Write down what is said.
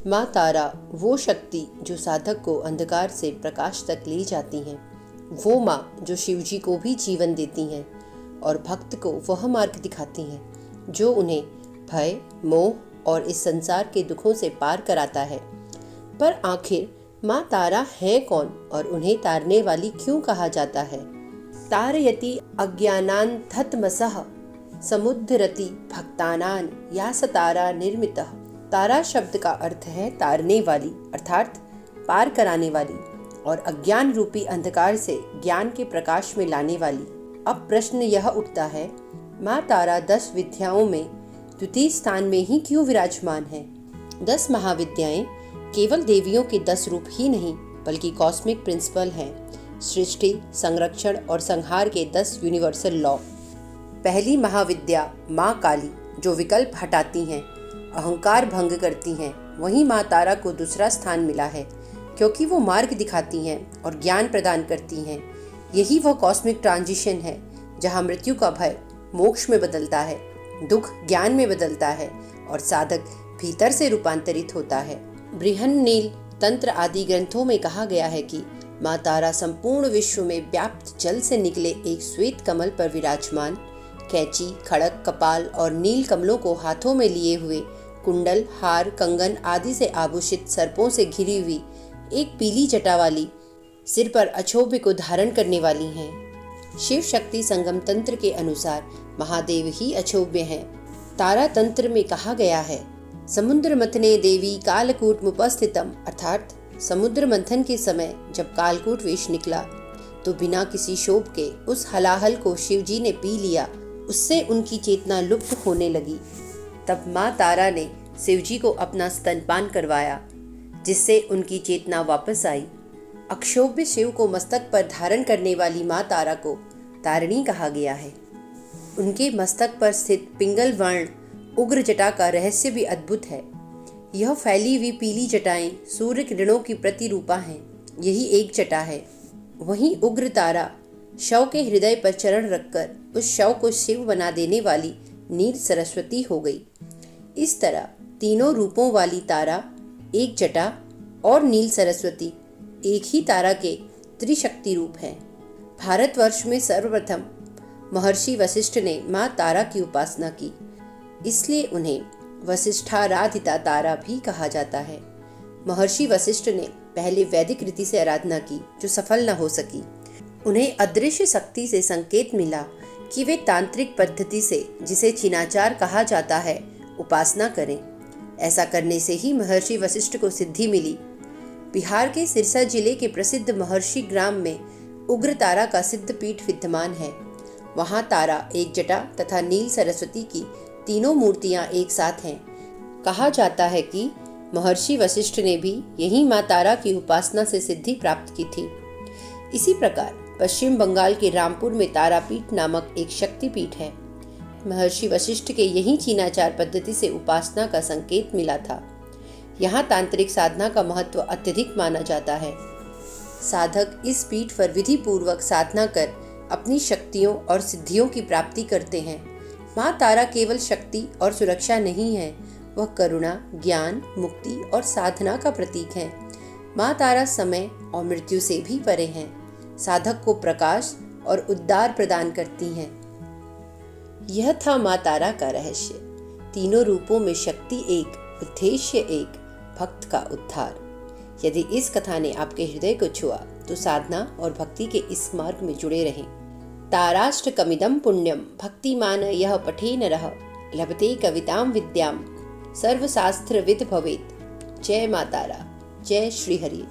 माँ तारा वो शक्ति जो साधक को अंधकार से प्रकाश तक ले जाती हैं, वो माँ जो शिवजी को भी जीवन देती हैं और भक्त को वह मार्ग दिखाती हैं जो उन्हें भय, मोह और इस संसार के दुखों से पार कराता है। पर आखिर माँ तारा है कौन और उन्हें तारने वाली क्यों कहा जाता है? तारयति अज्ञानान्धतमसः समुद्धरति भक्तानां या स तारा निर्मितः। तारा शब्द का अर्थ है तारने वाली अर्थात पार कराने वाली और अज्ञान रूपी अंधकार से ज्ञान के प्रकाश में लाने वाली। अब प्रश्न यह उठता है, माँ तारा 10 विद्याओं में द्वितीय स्थान में ही क्यों विराजमान है? 10 महाविद्याएं केवल देवियों के 10 रूप ही नहीं बल्कि कॉस्मिक प्रिंसिपल हैं, सृष्टि, संरक्षण और संहार के 10 यूनिवर्सल लॉ। पहली महाविद्या माँ काली जो विकल्प हटाती हैं, अहंकार भंग करती हैं। वहीं माँ तारा को दूसरा स्थान मिला है क्योंकि वो मार्ग दिखाती हैं और ज्ञान प्रदान करती हैं। यही वह कॉस्मिक ट्रांजिशन है जहाँ मृत्यु का भय मोक्ष में बदलता है, दुख ज्ञान में बदलता है और साधक भीतर से रूपांतरित होता है। बृहन्नील तंत्र आदि ग्रंथों में कहा गया है कि माँ तारा संपूर्ण विश्व में व्याप्त जल से निकले एक श्वेत कमल पर विराजमान, कैंची, खड़क, कपाल और नील कमलों को हाथों में लिए हुए, कुंडल, हार, कंगन आदि से आभूषित, सर्पों से घिरी हुई एक पीली जटा वाली, सिर पर अक्षोभ्य को धारण करने वाली हैं। शिव शक्ति संगम तंत्र के अनुसार महादेव ही अक्षोभ्य हैं। तारा तंत्र में कहा गया है, समुद्र मथने देवी कालकूट मुपस्थितम, अर्थात समुद्र मंथन के समय जब कालकूट विष निकला तो बिना किसी शोभ के उस हलाहल को शिवजी ने पी लिया। उससे उनकी चेतना लुप्त होने लगी। तब माँ तारा ने शिवजी को अपना स्तनपान करवाया जिससे उनकी चेतना वापस आई। अक्षोभ्य शिव को मस्तक पर धारण करने वाली माँ तारा को तारिणी कहा गया है। उनके मस्तक पर स्थित पिंगल वर्ण उग्र जटा का रहस्य भी अद्भुत है। यह फैली हुई पीली जटाएं सूर्य किरणों की प्रतिरूपा हैं। यही एक जटा है। वहीं उग्र तारा शव के हृदय पर चरण रखकर उस शव को शिव बना देने वाली नील सरस्वती हो गई। इस तरह तीनों रूपों वाली तारा, एक जटा और नील सरस्वती एक ही तारा के त्रिशक्ति रूप हैं। भारतवर्ष में सर्वप्रथम महर्षि वशिष्ठ ने माँ तारा की उपासना की, इसलिए उन्हें वशिष्ठाराधिता तारा भी कहा जाता है। महर्षि वशिष्ठ ने पहले वैदिक रीति से आराधना की जो सफल न हो सकी। उन्हें अदृश्य शक्ति से संकेत मिला कि वे तांत्रिक पद्धति से, जिसे चिनाचार कहा जाता है, उपासना करें। ऐसा करने से ही महर्षि वशिष्ठ को सिद्धि मिली। बिहार के सिरसा जिले के प्रसिद्ध महर्षि ग्राम में उग्र तारा का सिद्ध पीठ विद्यमान है। वहां तारा, एक जटा तथा नील सरस्वती की तीनों मूर्तियां एक साथ हैं। कहा जाता है कि महर्षि वशिष्ठ ने भी यही माँ तारा की उपासना से सिद्धि प्राप्त की थी। इसी प्रकार पश्चिम बंगाल के रामपुर में तारापीठ नामक एक शक्तिपीठ है। महर्षि वशिष्ठ के यही चीनाचार पद्धति से उपासना का संकेत मिला था। यहाँ तांत्रिक साधना का महत्व अत्यधिक माना जाता है। साधक इस पीठ पर विधि पूर्वक साधना कर अपनी शक्तियों और सिद्धियों की प्राप्ति करते हैं। माँ तारा केवल शक्ति और सुरक्षा नहीं है, वह करुणा, ज्ञान, मुक्ति और साधना का प्रतीक है। माँ तारा समय और मृत्यु से भी परे हैं, साधक को प्रकाश और उद्धार प्रदान करती हैं। यह था माँ तारा का रहस्य। तीनों रूपों में शक्ति एक, उद्देश्य एक, भक्त का उद्धार। यदि इस कथा ने आपके हृदय को छुआ तो साधना और भक्ति के इस मार्ग में जुड़े रहें। ताराष्टकमिदं पुण्यम भक्तिमान यह पठेन रह लभते कवितां विद्याम सर्वशास्त्रविद भवेत्। जय माँ तारा, जय श्री हरि।